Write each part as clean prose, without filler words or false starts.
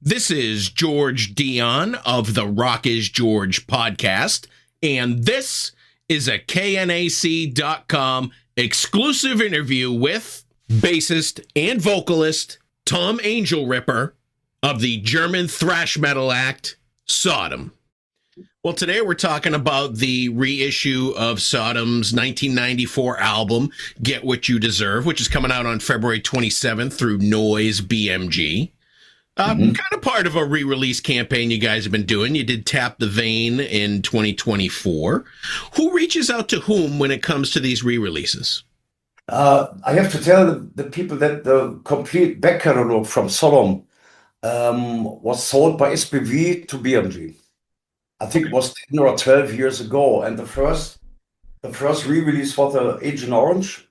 This is George Dionne of the Rock is George podcast, and this is a KNAC.com exclusive interview with bassist and vocalist Tom Angelripper of the German thrash metal act Sodom. Well, today we're talking about the reissue of Sodom's 1994 album, Get What You Deserve, which is coming out on February 27th through Noise BMG. Kind of part of a re-release campaign you guys have been doing. You did Tap the Vein in 2024. Who reaches out to whom when it comes to these re-releases? I have to tell the people that the complete back catalog from Sodom was sold by SPV to BMG. I think it was 10 or 12 years ago, and the first re-release was the Agent Orange,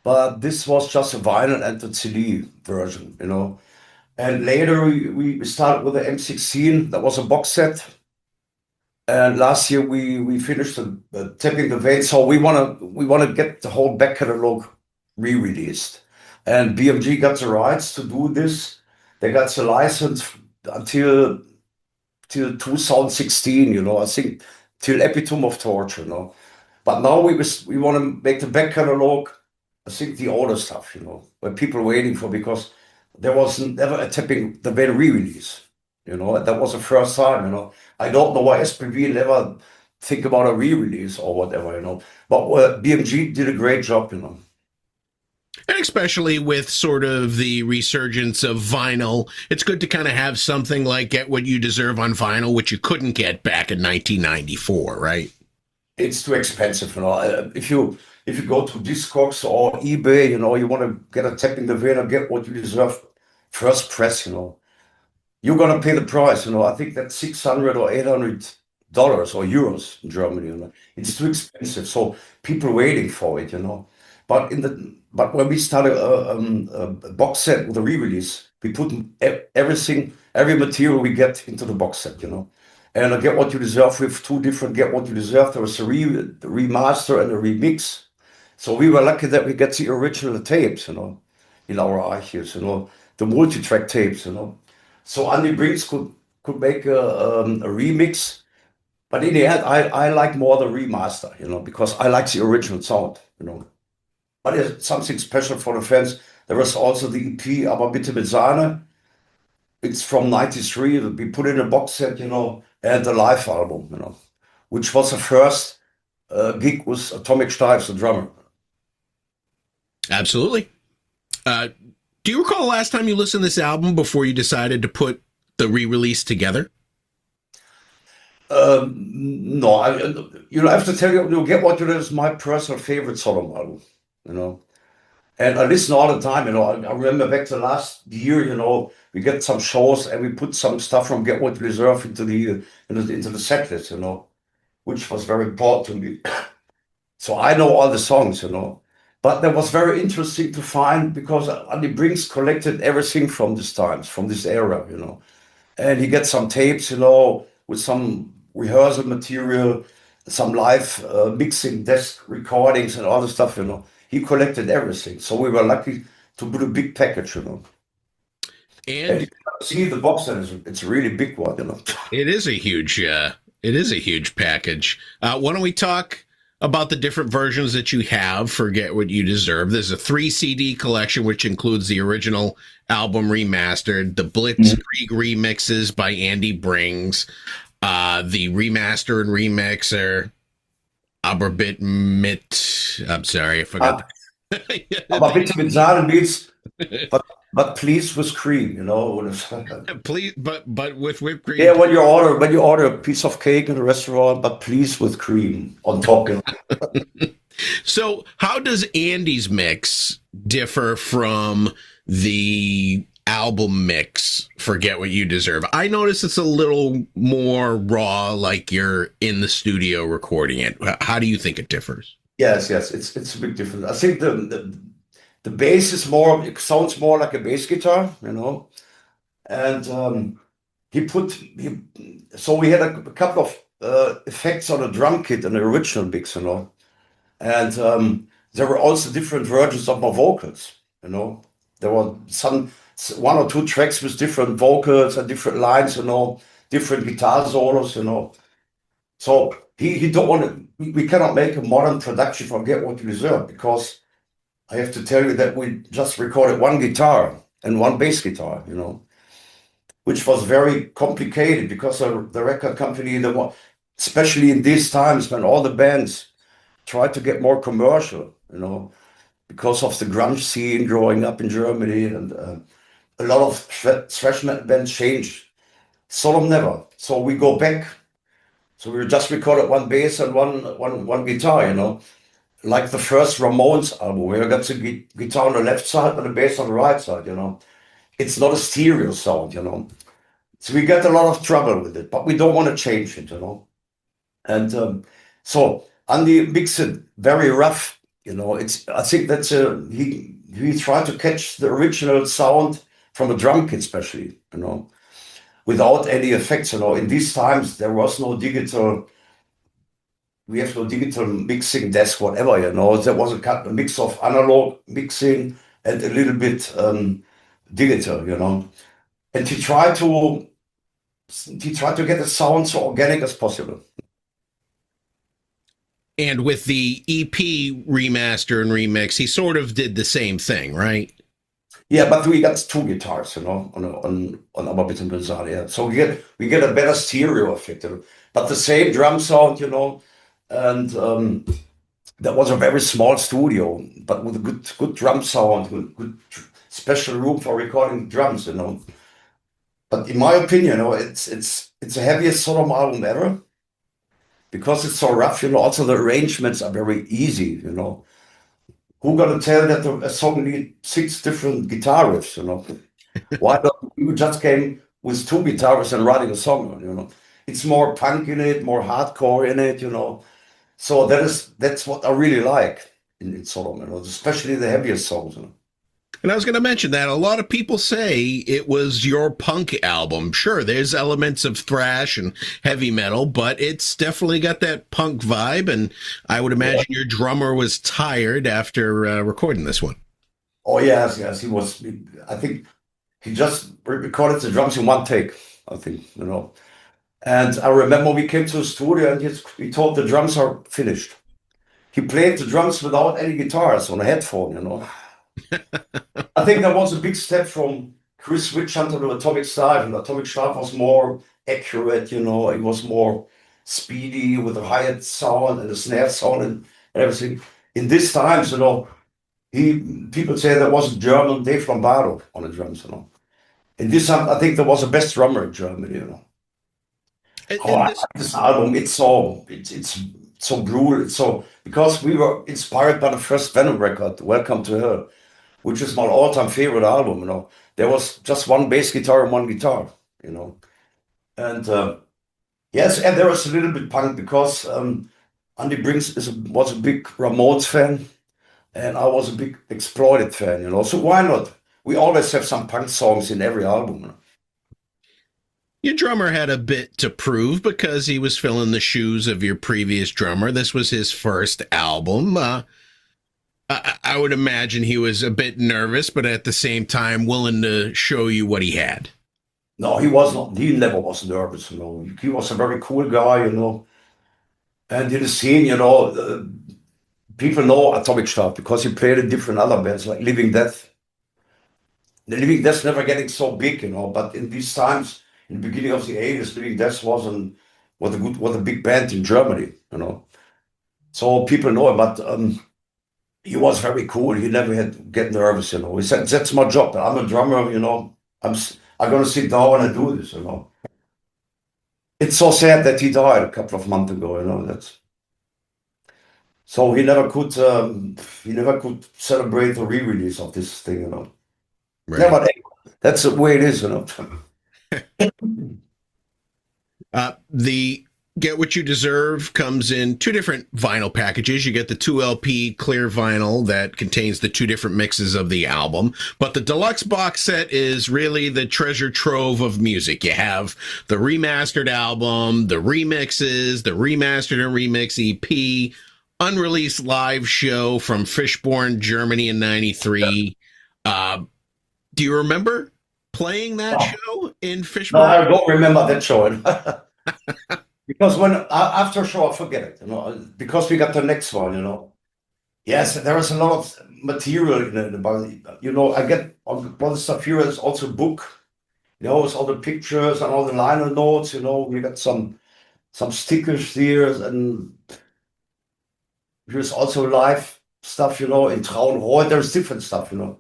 but this was just a vinyl and the CD version, you know. And later we started with the M16. That was a box set. And last year we finished the Tapping the Vein. So we wanna get the whole back catalog re-released. And BMG got the rights to do this. They got the license until 2016, you know. I think till Epitome of Torture, you know. But now we want to make the back catalog. I think the older stuff, you know, where people are waiting for, because there was never a Tapping the Vein re-release, you know. That was the first time, you know. I don't know why SPV never think about a re-release or whatever, you know. But BMG did a great job, you know. And especially with sort of the resurgence of vinyl, it's good to kind of have something like Get What You Deserve on vinyl, which you couldn't get back in 1994, right? It's too expensive, you know. If you go to Discogs or eBay, you know, you want to get a Tapping the Vein or Get What You Deserve first press, you know, you're gonna pay the price, you know. I think that's $600 or $800 or euros in Germany, you know. It's too expensive, so people waiting for it, you know. But when we started a box set with a re-release, we put everything, every material we get into the box set, you know. And I Get What You Deserve with two different Get What You Deserve. There was the remaster and a remix. So we were lucky that we get the original tapes, you know, in our archives, you know, the multi-track tapes, you know. So Andy Brinks could make a remix, but in the end, I like more the remaster, you know, because I like the original sound, you know. But it's something special for the fans. There was also the EP Aber bitte mit Sahne. It's from '93. We put in a box set, you know, and the live album, you know, which was the first gig with Atomic Steiff, the drummer. Absolutely. Do you recall the last time you listened to this album before you decided to put the re-release together? No, I have to tell you, Get What You Deserve is my personal favorite Sodom album, you know. And I listen all the time, you know. I remember back to last year, you know, we get some shows and we put some stuff from Get What You Deserve into the set list, you know, which was very important to me. So I know all the songs, you know. But that was very interesting to find, because Andy Brinks collected everything from this times, from this era, you know. And he gets some tapes, you know, with some rehearsal material, some live mixing desk recordings and all the stuff, you know. He collected everything. So we were lucky to put a big package, you know. And see the box set, it's a really big one, you know. It is a huge package. Why don't we talk about the different versions that you have for Get What You Deserve? There's a 3 CD collection, which includes the original album remastered, the Blitzkrieg remixes by Andy Brinks, the remaster and remixer, Aberbit mit. I'm sorry, I forgot. Aber bitte mit Sahne means, but please with cream, you know. Please, but with whipped cream. Yeah, when you order a piece of cake in a restaurant, but please with cream on top. You know? So, how does Andy's mix differ from the album mix for Get What You Deserve? I notice it's a little more raw, like you're in the studio recording it. How do you think it differs? Yes, it's a big difference. I think the bass is more, it sounds more like a bass guitar, you know. And so we had a couple of effects on the drum kit in the original mix, you know. And there were also different versions of my vocals, you know. There were some one or two tracks with different vocals and different lines, different guitar solos, So he don't want to. We cannot make a modern production from Get What You Deserve, because I have to tell you that we just recorded one guitar and one bass guitar, which was very complicated because the record company, especially in these times when all the bands tried to get more commercial, because of the grunge scene growing up in Germany, and a lot of thrash metal bands changed. Sodom never. So we go back. So we just recorded one bass and one guitar, like the first Ramones album, where I got the guitar on the left side and the bass on the right side. It's not a stereo sound. So we get a lot of trouble with it, but we don't want to change it. And so Andy makes it very rough. I think that's he tried to catch the original sound from a drum kit, especially, without any effects. In these times there was no digital. We have no digital mixing desk, whatever. There was a mix of analog mixing and a little bit digital. And he tried to get the sound so organic as possible. And with the EP remaster and remix, he sort of did the same thing, right? Yeah, but we got two guitars, on our bit and bizarre. Yeah, so we get a better stereo effect, but the same drum sound, and that was a very small studio, but with a good drum sound, with good special room for recording drums, But in my opinion, it's the heaviest Sodom album ever, because it's so rough. Also the arrangements are very easy. Who gonna tell that a song needs 6 different guitar riffs? Why don't you just came with 2 guitarists and writing a song? It's more punk in it, more hardcore in it. So that's what I really like in Sodom. Especially the heaviest songs. And I was going to mention that a lot of people say it was your punk album. Sure, there's elements of thrash and heavy metal, but it's definitely got that punk vibe. And I would imagine your drummer was tired after recording this one. Oh, yes, he was. I think he just recorded the drums in one take, I think, And I remember we came to the studio and he told the drums are finished. He played the drums without any guitars on a headphone, I think that was a big step from Chris Witchhunter to Atomic Steiff, and Atomic Steiff was more accurate, it was more speedy with a hi-hat sound and a snare sound and everything. In these times, people say there was a German Dave Lombardo on the drums, In this time, I think there was the best drummer in Germany, This album, it's so brutal. Because we were inspired by the first Venom record, Welcome to Hell, which is my all-time favorite album. There was just one bass guitar and one guitar, And yes, and there was a little bit punk because Andy Brinks was a big Ramones fan, and I was a big Exploited fan, So why not? We always have some punk songs in every album. Your drummer had a bit to prove because he was filling the shoes of your previous drummer. This was his first album. I would imagine he was a bit nervous, but at the same time willing to show you what he had. No, he was not. He never was nervous. He was a very cool guy. And in the scene, people know Atomic Steiff because he played in different other bands like Living Death. The Living Death never getting so big, But in these times, in the beginning of the 80s, Living Death was a big band in Germany. So people know him, but. He was very cool. He never had to get nervous, He said, "That's my job. I'm a drummer, I'm gonna sit down and do this, It's so sad that he died a couple of months ago, That's so he never could celebrate the re-release of this thing, Right. Never. That's the way it is, The Get What You Deserve comes in 2 different vinyl packages. You get the 2 LP clear vinyl that contains the 2 different mixes of the album. But the deluxe box set is really the treasure trove of music. You have the remastered album, the remixes, the remastered and remix EP, unreleased live show from Fishborn, Germany in '93. Do you remember playing that No, show in no, Fishburne? I don't remember that show. Because after a show, I forget it, because we got the next one. Yes, there is a lot of material in it about, I get all the stuff here is also a book, with all the pictures and all the liner notes, we got some stickers here, and here's also live stuff, in Traunreut, there's different stuff, and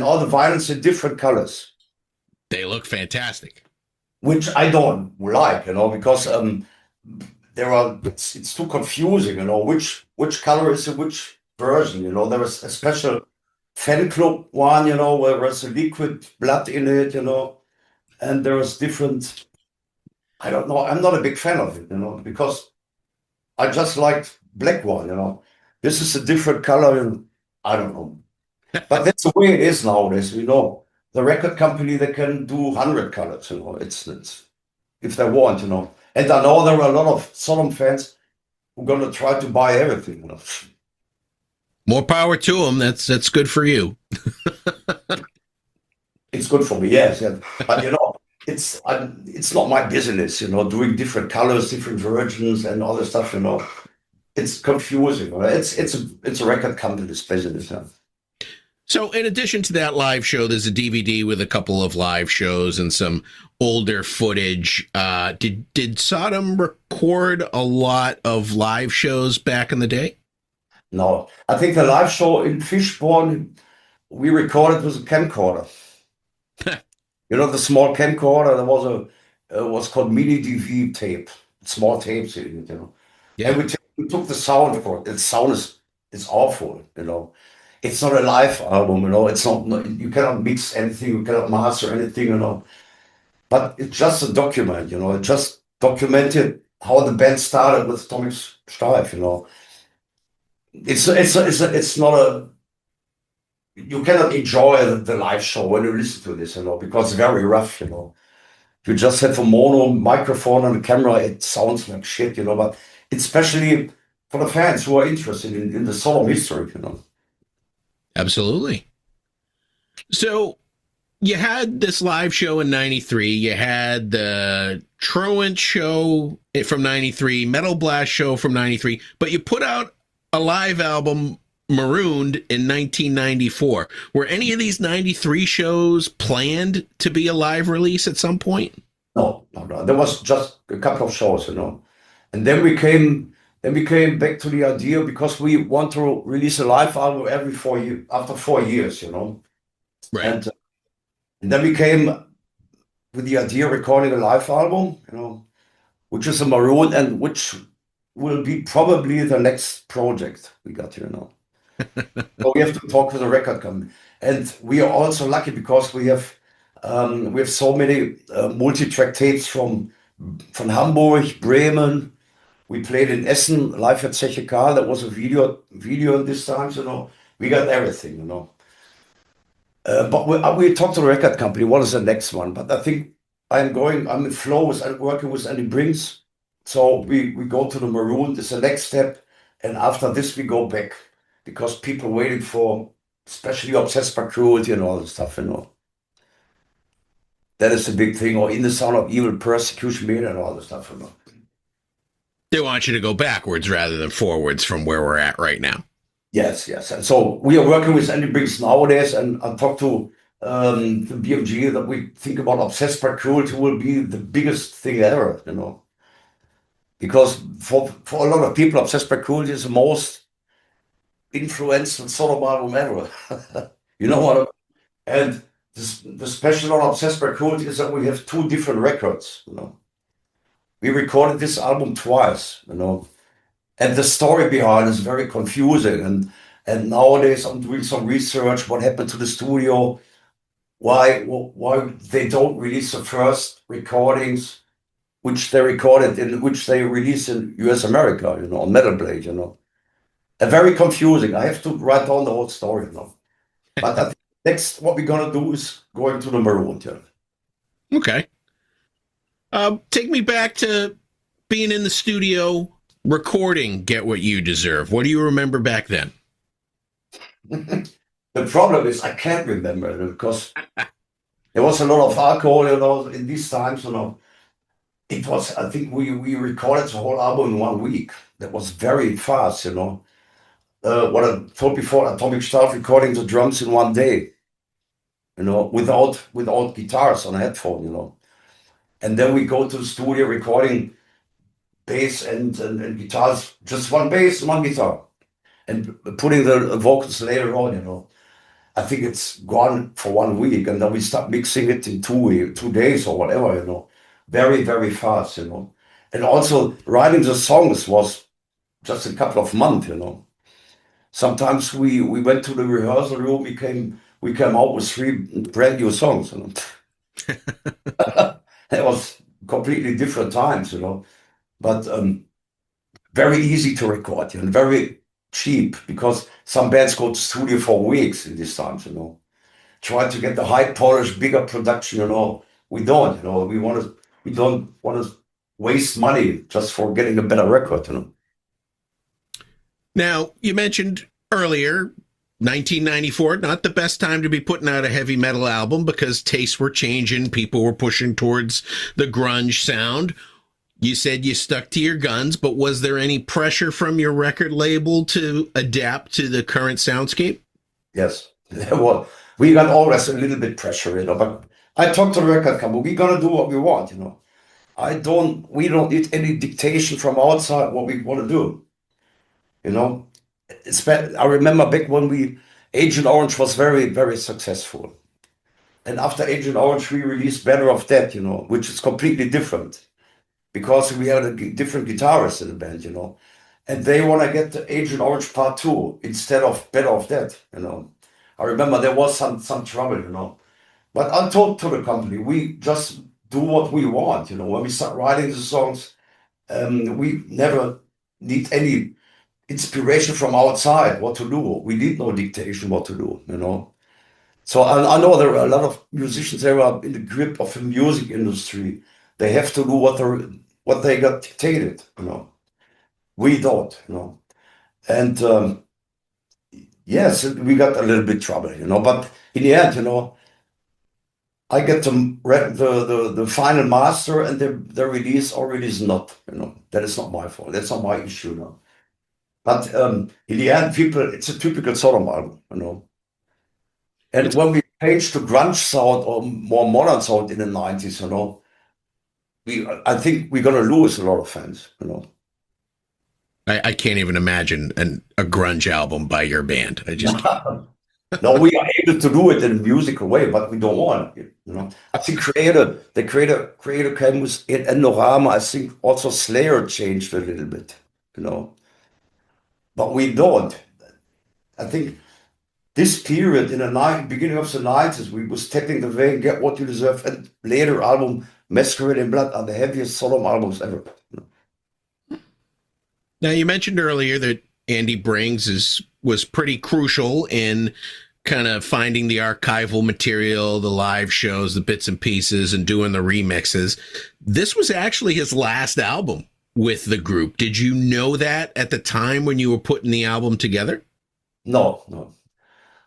all the violins in different colors, They look fantastic. which I don't like, because it's too confusing, which color is in which version, there is a special fan club one, where there's a liquid blood in it, and there's different, I don't know, I'm not a big fan of it, because I just liked black one, this is a different color, and I don't know. But that's the way it is nowadays, the record company, they can do 100 colors, it's if they want, And I know there are a lot of Sodom fans who are going to try to buy everything, More power to them. That's good for you. It's good for me, yes. But it's not my business, doing different colors, different versions, and all this stuff. It's confusing. It's a record company's business. Yeah. So, in addition to that live show, there's a DVD with a couple of live shows and some older footage. Did Sodom record a lot of live shows back in the day? No, I think the live show in Fishborn we recorded with a camcorder. The small camcorder. There was was called mini DV tape, small tapes in it. Yeah. And we took the sound for it. The sound it's awful. It's not a live album. It's not. You cannot mix anything. You cannot master anything. But it's just a document. It just documented how the band started with Atomic Steiff. It's not a. You cannot enjoy the live show when you listen to this, because it's very rough. You just have a mono microphone and a camera. It sounds like shit. But it's especially for the fans who are interested in the Sodom history. Absolutely. So you had this live show in 93. You had the Truant show from 93, Metal Blast show from 93, but you put out a live album, Marooned, in 1994. Were any of these 93 shows planned to be a live release at some point? No. There was just a couple of shows, And then we came back to the idea because we want to release a live album every 4 years, after 4 years, Right. And then we came with the idea of recording a live album, which is a Marooned, and which will be probably the next project we got here now. So we have to talk with the record company, and we are also lucky because we have so many multi-track tapes from Hamburg, Bremen. We played in Essen live at Zeche Karl. That was a video in this time. We got everything. But we talked to the record company. What is the next one? But I think I'm in flow with working with Andy Brinks. So we go to the Marooned. It's the next step, and after this we go back because people waiting for, especially Obsessed by Cruelty and all this stuff. That is the big thing, or In the Sound of Evil, Persecution Media, and all this stuff. They want you to go backwards rather than forwards from where we're at right now. Yes. And so we are working with Andy Brinks nowadays, and I talked to the BMG that we think about Obsessed by Cruelty will be the biggest thing ever, Because for a lot of people, Obsessed by Cruelty is the most influential Sodom album ever. You know what? And the special on Obsessed by Cruelty is that we have 2 different records, We recorded this album twice, and the story behind is very confusing. And nowadays I'm doing some research. What happened to the studio? Why they don't release the first recordings, which they recorded which they released in US America, on Metal Blade, And very confusing. I have to write down the whole story, But I think next, what we're gonna do is going to the Marooned. Okay. Take me back to being in the studio recording Get What You Deserve. What do you remember back then? The problem is I can't remember it because there was a lot of alcohol, in these times, It was, I think we recorded the whole album in 1 week. That was very fast. What I told before, Atomic Steiff recording the drums in 1 day, without guitars on a headphone. And then we go to the studio recording bass and guitars, just one bass, one guitar, and putting the vocals later on. I think it's gone for 1 week, and then we start mixing it in 2 days or whatever. Very, very fast. And also writing the songs was just a couple of months. Sometimes we went to the rehearsal room, we came out with 3 brand new songs. It was completely different times. But very easy to record, and very cheap, because some bands go to studio for weeks in these times. Try to get the high polished, bigger production. We don't. We don't want to waste money just for getting a better record. Now, you mentioned earlier, 1994, not the best time to be putting out a heavy metal album because tastes were changing. People were pushing towards the grunge sound. You said you stuck to your guns, but was there any pressure from your record label to adapt to the current soundscape? Yes. Well, we got always a little bit pressure, but I talked to the record company. We're gonna do what we want. We don't need any dictation from outside what we want to do. I remember back when Agent Orange was very, very successful. And after Agent Orange, we released Better of Dead, which is completely different because we had a different guitarist in the band. And they want to get the Agent Orange Part 2 instead of Better of Dead. I remember there was some trouble. But I told to the company, we just do what we want. When we start writing the songs, we never need any inspiration from outside what to do. We need no dictation what to do. So I know there are a lot of musicians that are in the grip of the music industry. They have to do what they got dictated. We don't. And yes, we got a little bit trouble. But in the end, I get the final master, and the release already is not. That is not my fault. That's not my issue. But in the end, it's a typical Sodom album. And when we changed to grunge sound or more modern sound in the 90s, I think we're gonna lose a lot of fans. I can't even imagine a grunge album by your band. I just No, we are able to do it in a musical way, but we don't want it. I think the creator came with it, and Norama. I think also Slayer changed a little bit. But we don't. I think this period in the beginning of the 90s, we was tapping the vein, Get What You Deserve, and later album Masquerade in Blood are the heaviest Sodom albums ever. Now, you mentioned earlier that Andy Brings was pretty crucial in kind of finding the archival material, the live shows, the bits and pieces, and doing the remixes. This was actually his last album with the group. Did you know that at the time when you were putting the album together? No.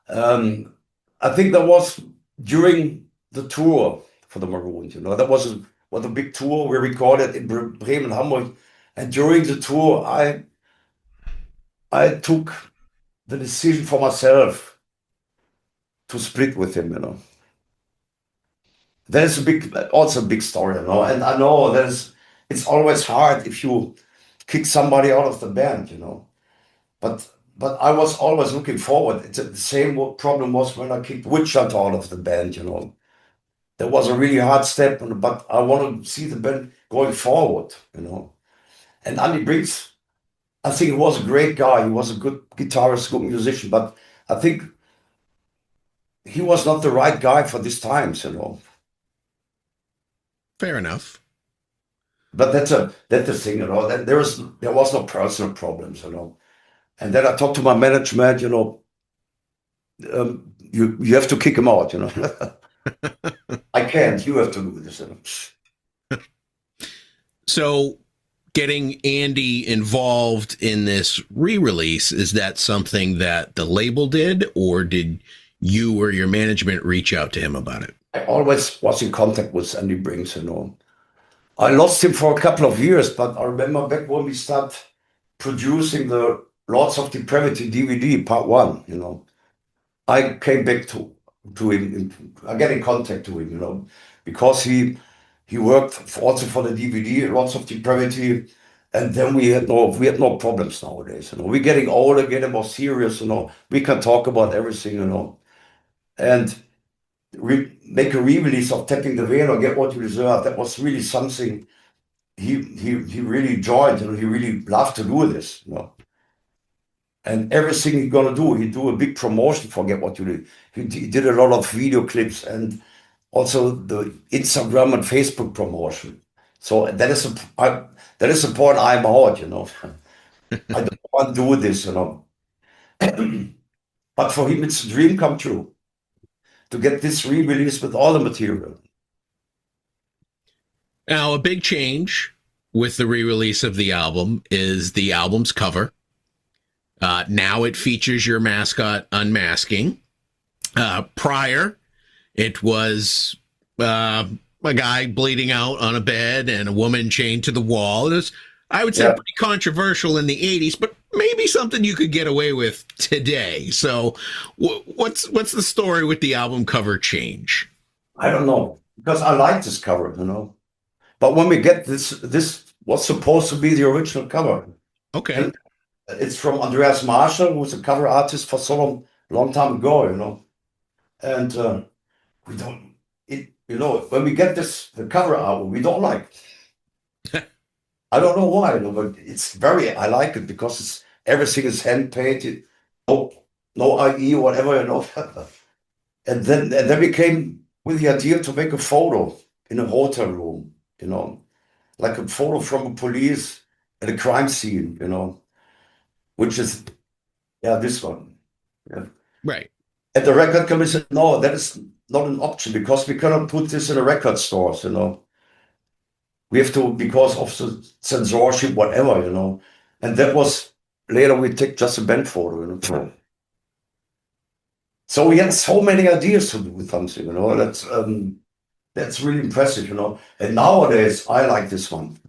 I think that was during the tour for the Marooned. That was a big tour. We recorded in Bremen, Hamburg, and during the tour, I took the decision for myself to split with him. That is also a big story. And I know it's always hard if you kick somebody out of the band. But I was always looking forward. It's the same problem was when I kicked Witchhunter out of the band. That was a really hard step, but I want to see the band going forward. And Andy Briggs, I think he was a great guy. He was a good guitarist, good musician, but I think he was not the right guy for these times. Fair enough. But that's the thing. That there was no personal problems. And then I talked to my management. You have to kick him out. I can't. You have to do this. So, getting Andy involved in this re-release, is that something that the label did, or did you or your management reach out to him about it? I always was in contact with Andy Brings, I lost him for a couple of years, but I remember back when we started producing the Lords of Depravity DVD Part 1, I came back to him. I get in contact to him, because he worked also for the DVD Lords of Depravity, and then we had no problems nowadays. We're getting older, getting more serious. We can talk about everything. And make a re-release of Tapping the Veil or Get What You Deserve. That was really something he really enjoyed. He really loved to do this. And everything he's gonna do, he do a big promotion for Get What You Do. He did a lot of video clips and also the Instagram and Facebook promotion. So that is the point I'm out. I don't want to do this. But for him, it's a dream come true to get this re-release with all the material. Now, a big change with the re-release of the album is the album's cover. Now it features your mascot unmasking. Prior, it was a guy bleeding out on a bed and a woman chained to the wall. It was, I would say, pretty controversial in the 80s, but maybe something you could get away with today. So what's the story with the album cover change? I don't know, because I like this cover, But when we get this was supposed to be the original cover. Okay. And it's from Andreas Marshall, who's a cover artist for Sodom a long time ago, And we don't, when we get the cover album, we don't like it. I don't know why, but I like it because everything is hand painted, no IE or whatever, And then we came with the idea to make a photo in a hotel room, like a photo from a police at a crime scene, which is, this one. Yeah. Right. And the record company said, no, that is not an option because we cannot put this in a record stores, We have to, because of the censorship, whatever, And that was, later we take just a band photo, So we had so many ideas to do with something, That's really impressive, And nowadays, I like this one,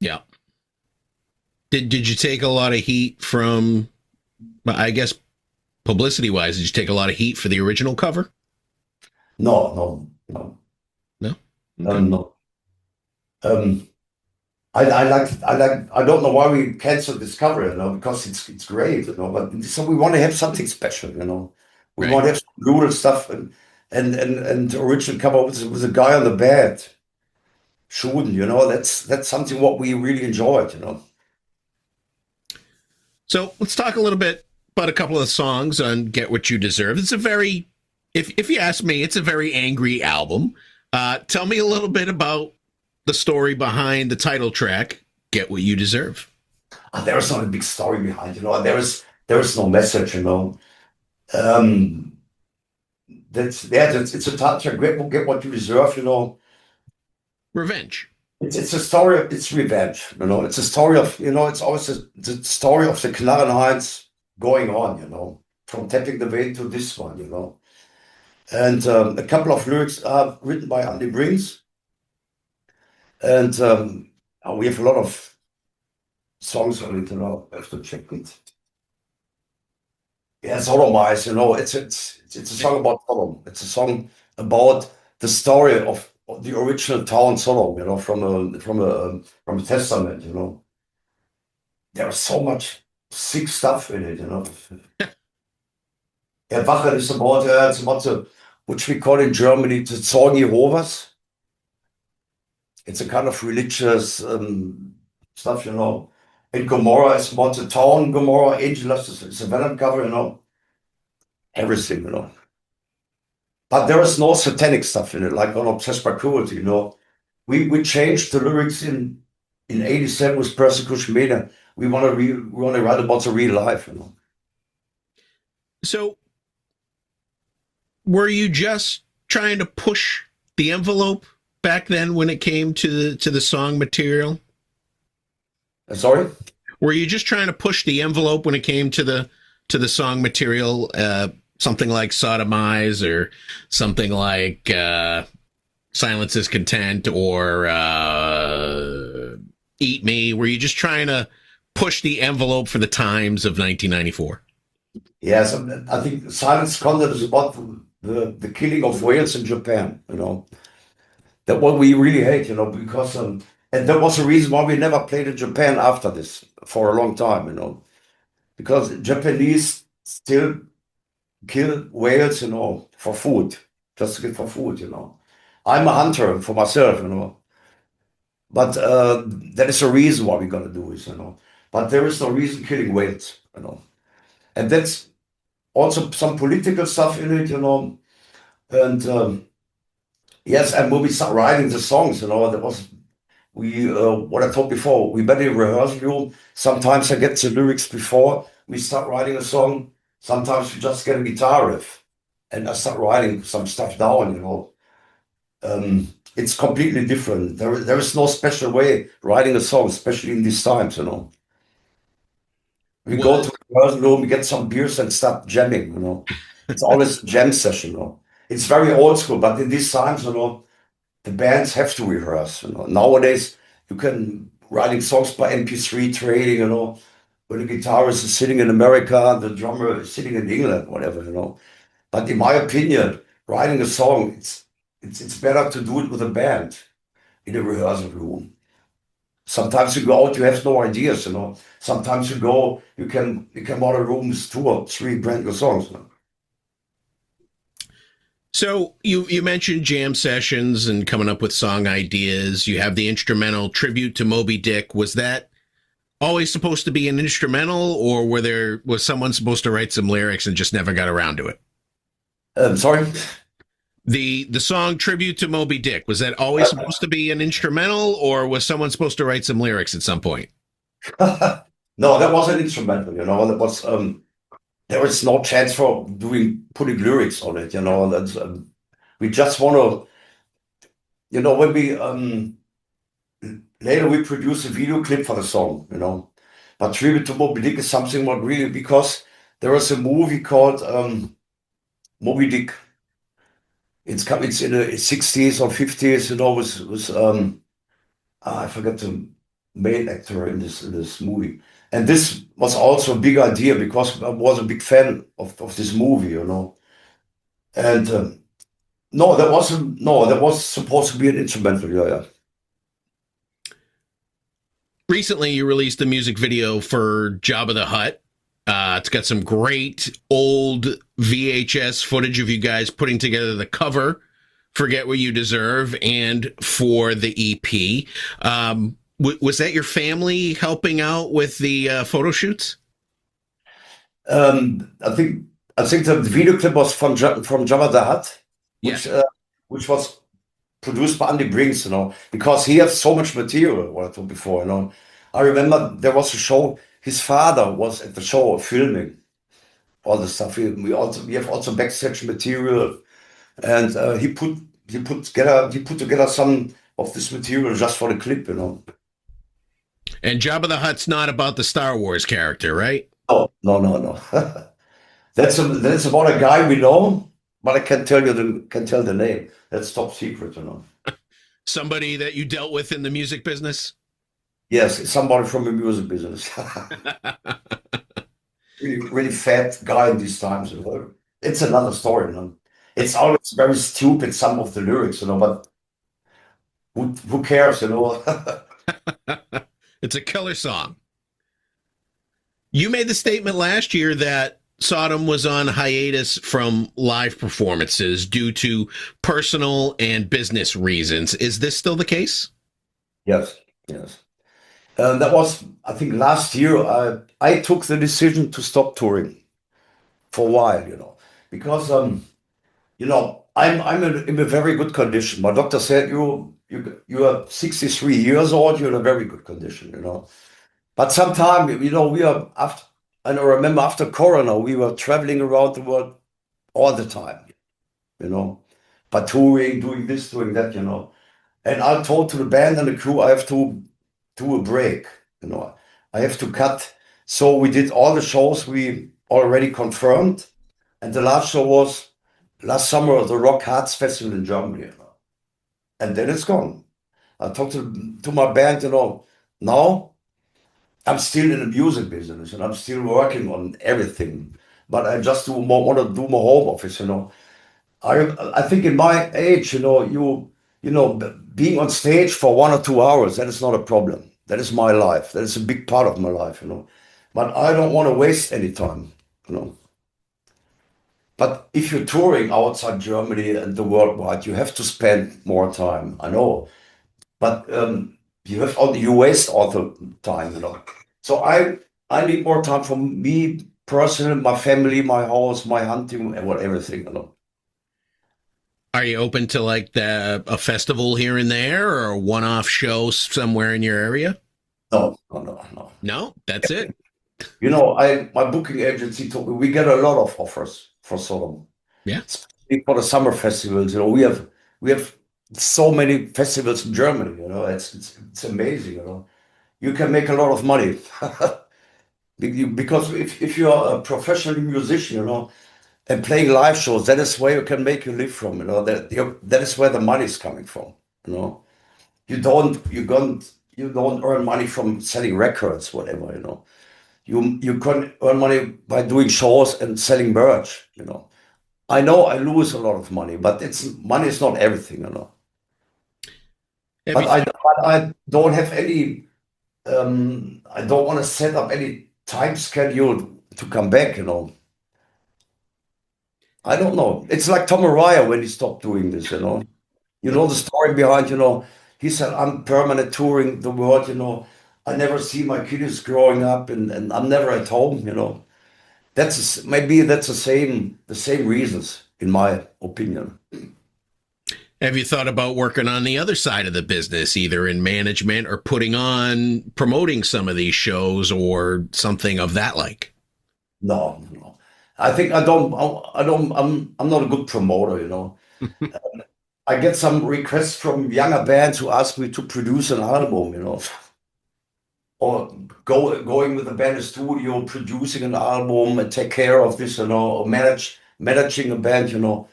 Yeah. Did you take a lot of heat from, I guess, publicity-wise, did you take a lot of heat for the original cover? No. No? Okay. No. I don't know why we canceled this cover, because it's great, But so we want to have something special, We want to have some brutal stuff and the original cover with a guy on the bed shooting, That's something what we really enjoyed, So let's talk a little bit about a couple of songs on Get What You Deserve. It's a very, if you ask me, it's a very angry album. Tell me a little bit about the story behind the title track, Get What You Deserve. There is not a big story behind, There is no message, It's a title track, Get What You Deserve, Revenge. It's a story. It's revenge. It's a story of. It's always the story of the Knarrenheinz going on. From Tapping the Veil to this one. And a couple of lyrics are written by Andy Brings, and we have a lot of songs on it. I have to check it. Yeah, Sodomize. It's a song about Sodom. It's a song about the story of the original town Sodom, from a testament, There's so much sick stuff in it, Yeah, Wache is about which we call in Germany the Zeugen Jehovah's. It's a kind of religious stuff, And Gomorrah is about the town Gomorrah. Angelripper is a venom cover, Everything, But there is no satanic stuff in it, like on Obsessed by Cruelty, We changed the lyrics in 87 with Persecution Media. We want to write about the real life, So were you just trying to push the envelope back then when it came to the song material? Sorry? Were you just trying to push the envelope when it came to the song material, something like Sodomize or something like Silence is Content or Eat Me? Were you just trying to push the envelope for the times of 1994? Yes, I think Silence Content is about the killing of whales in Japan, That what we really hate, because and that was the reason why we never played in Japan after this for a long time, because Japanese still kill whales, for food, just to get for food, I'm a hunter for myself, but that is the reason why we're gonna do this, But there is no reason killing whales, and that's also some political stuff in it, and yes, and when we start writing the songs, that was what I told before. We met in a rehearsal room. Sometimes I get the lyrics before we start writing a song. Sometimes we just get a guitar riff, and I start writing some stuff down. It's completely different. There is no special way writing a song, especially in these times. We go to the rehearsal room, we get some beers and start jamming. It's always a jam session. It's very old school, but in these times, the bands have to rehearse. Nowadays, you can writing songs by MP3 trading, where the guitarist is sitting in America, the drummer is sitting in England, whatever. But in my opinion, writing a song, it's better to do it with a band in a rehearsal room. Sometimes you go out, you have no ideas. Sometimes you go, you can out of rooms 2 or 3 brand new songs. So you mentioned jam sessions and coming up with song ideas. You have the instrumental Tribute to Moby Dick. Was that always supposed to be an instrumental, or was someone supposed to write some lyrics and just never got around to it? Sorry? The song Tribute to Moby Dick, was that always supposed to be an instrumental, or was someone supposed to write some lyrics at some point? No, that was an instrumental, that was there is no chance for putting lyrics on it, That's we just want to, when we later we produce a video clip for the song, But Tribute to Moby Dick is something what really, because there is a movie called Moby Dick. It's in the 60s or 50s, with I forgot the main actor in this movie. And this was also a big idea because I was a big fan of this movie, And no, that was supposed to be an instrumental, yeah. Recently, you released a music video for Jabba the Hutt. It's got some great old VHS footage of you guys putting together the cover, Forget What You Deserve, and for the EP. Was that your family helping out with the photo shoots? I think the video clip was from Jabba the Hutt, which was produced by Andy Brinks, because he has so much material, what I told before, I remember there was a show, his father was at the show filming all the stuff. We have also backstage material, and he put together some of this material just for the clip, And Jabba the Hutt's not about the Star Wars character, right? No. That's about a guy we know, but I can't tell the name. That's top secret, Somebody that you dealt with in the music business? Yes, somebody from the music business. really, really fat guy in these times. It's another story, It's always very stupid, some of the lyrics, but who cares, It's a killer song. You made the statement last year that Sodom was on hiatus from live performances due to personal and business reasons. Is this still the case? Yes. That was, I think, last year. I took the decision to stop touring for a while, because I'm in a very good condition. My doctor said you are 63 years old. You're in a very good condition, But sometime, we are after. And I remember after Corona, we were traveling around the world all the time, but touring, doing this, doing that, And I told to the band and the crew, I have to do a break, I have to cut. So we did all the shows we already confirmed, And the last show was last summer at the Rock Hearts Festival in Germany, and then it's gone. I talked to my band, now I'm still in the music business and I'm still working on everything, but I just want to do my home office. I think in my age, being on stage for 1 or 2 hours, that is not a problem. That is my life. That is a big part of my life. But I don't want to waste any time. But if you're touring outside Germany and the worldwide, you have to spend more time. I know, but you waste all the time. So I need more time for me personally, my family, my house, my hunting, and everything. Are you open to like a festival here and there or a one-off show somewhere in your area? No, no, no, no. No, that's it. My booking agency told me we get a lot of offers for Sodom, Yeah. especially for the summer festivals. We have so many festivals in Germany. It's amazing. You can make a lot of money because if you're a professional musician, and playing live shows, that is where you can make you live from. That is where the money is coming from. You know, you don't earn money from selling records, whatever. You can earn money by doing shows and selling merch. I know I lose a lot of money, but money is not everything. Have But you I don't have any. I don't want to set up any time schedule to come back. I don't know. It's like Tom Araya when he stopped doing this. You know the story behind. He said, I'm permanent touring the world. I never see my kids growing up and I'm never at home. Maybe that's the same reasons, in my opinion. have you thought about working on the other side of the business, either in management or promoting some of these shows or something of that like? No, no. I think I'm not a good promoter. I get some requests from younger bands who ask me to produce an album. Or going with the band in studio, producing an album and take care of this, or managing a band.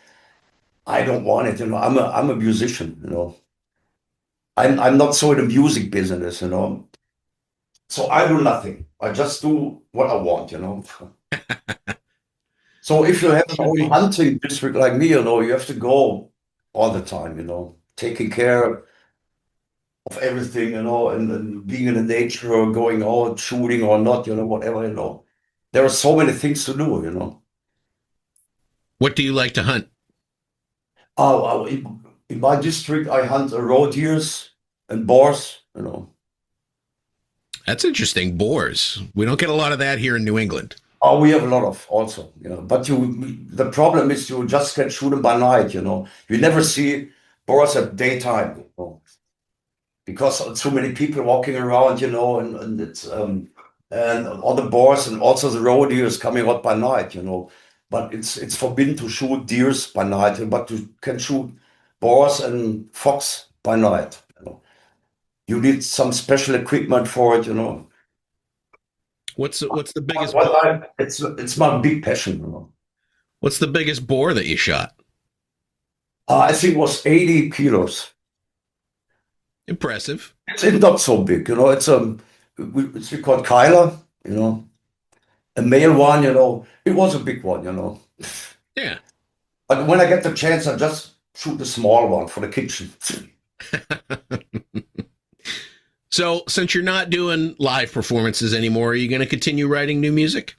I don't want it. I'm a musician. I'm not so in the music business. So I do nothing. I just do what I want. So if you have an Should own be. hunting district like me, you have to go all the time, taking care of everything, and being in the nature or going out shooting or not, whatever. There are so many things to do. What do you like to hunt? In my district, I hunt roe deers and boars. That's interesting. Boars. We don't get a lot of that here in New England. Oh, we have a lot of also. But the problem is you just can shoot them by night. You never see boars at daytime. Because so many people walking around, and it's and all the boars and also the roe deer is coming out by night. But it's forbidden to shoot deers by night, but you can shoot boars and fox by night. You need some special equipment for it. What's the biggest It's my big passion. what's the biggest boar that you shot? I think it was 80 kilos. Impressive. It's not so big. It's called Kyler. A male one. It was a big one. Yeah. But when I get the chance, I just shoot the small one for the kitchen. So, since you're not doing live performances anymore, are you going to continue writing new music?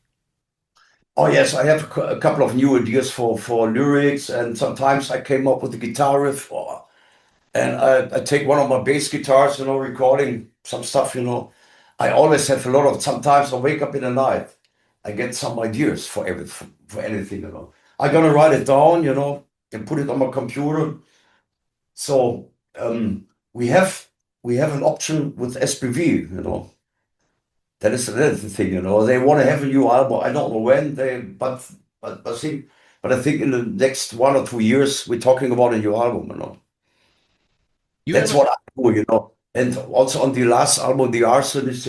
Oh yes, I have a couple of new ideas for lyrics, and sometimes I came up with a guitar riff, and I take one of my bass guitars, recording some stuff. I always have a lot of. Sometimes I wake up in the night, I get some ideas for anything. I'm gonna write it down, and put it on my computer. So we have an option with SPV. That is another thing. They want to have a new album. I don't know when but I think in the next 1 or 2 years we're talking about a new album. You have That's what I do. And also on the last album, The Arsonist,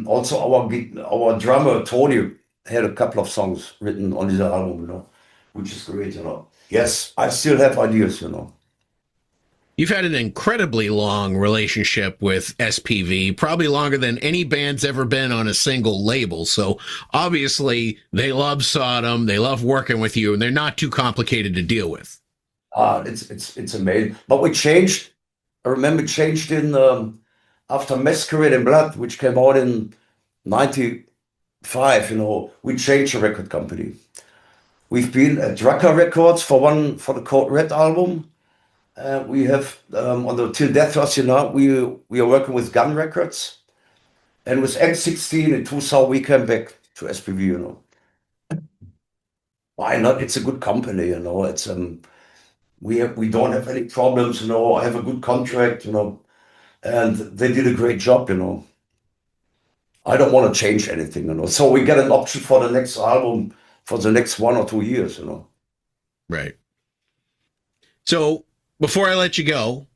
also our drummer Tony. had a couple of songs written on this album, which is great, Yes, I still have ideas. You've had an incredibly long relationship with SPV, probably longer than any band's ever been on a single label. So obviously they love Sodom, they love working with you, and they're not too complicated to deal with. It's amazing. But we changed. I remember changed in after Masquerade in Blood, which came out in '95. We changed the record company. We've been at Drucker Records for the Code Red album. We have on the Till Death Us, we are working with Gun Records, and with M16 in 2000 we came back to SPV. Why not? It's a good company, It's we don't have any problems, I have a good contract, and they did a great job. I don't want to change anything. So we get an option for the next album for the next 1 or 2 years. Right. So before I let you go,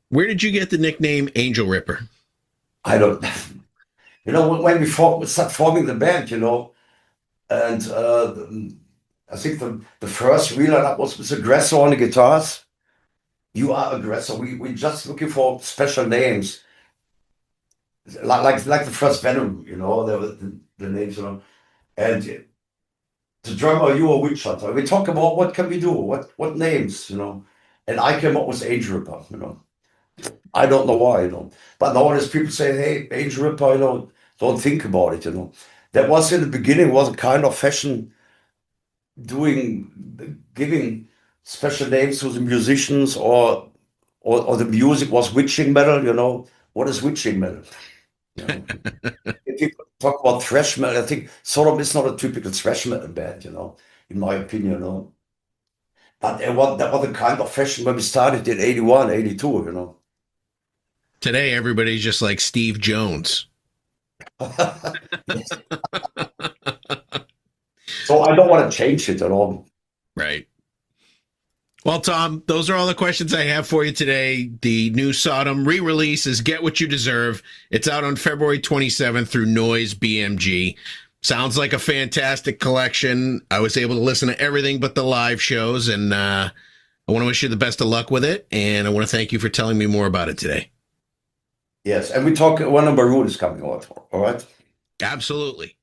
where did you get the nickname Angelripper? I don't, when we start forming the band, and I think the first real lineup was with Aggressor on the guitars. You are Aggressor. We just looking for special names, like the first Venom, the names, and the drummer, you are Witch Hunter. We talk about what can we do, what names, and I came up with Angelripper. I don't know why, but nowadays people say, hey, Angelripper, don't think about it, That was in the beginning, was a kind of fashion giving special names to the musicians, or the music was witching metal. What is witching metal? If you talk about thrash metal, I think Sodom is not a typical thrash metal band, in my opinion. But that was the kind of fashion when we started in 81, 82. Today, everybody's just like Steve Jones. So I don't want to change it at all. Right. Well, Tom, those are all the questions I have for you today. The new Sodom re-release is Get What You Deserve. It's out on February 27th through Noise BMG. Sounds like a fantastic collection. I was able to listen to everything but the live shows, and I want to wish you the best of luck with it, and I want to thank you for telling me more about it today. Yes, and we talk when Marooned is coming out, all right? Absolutely.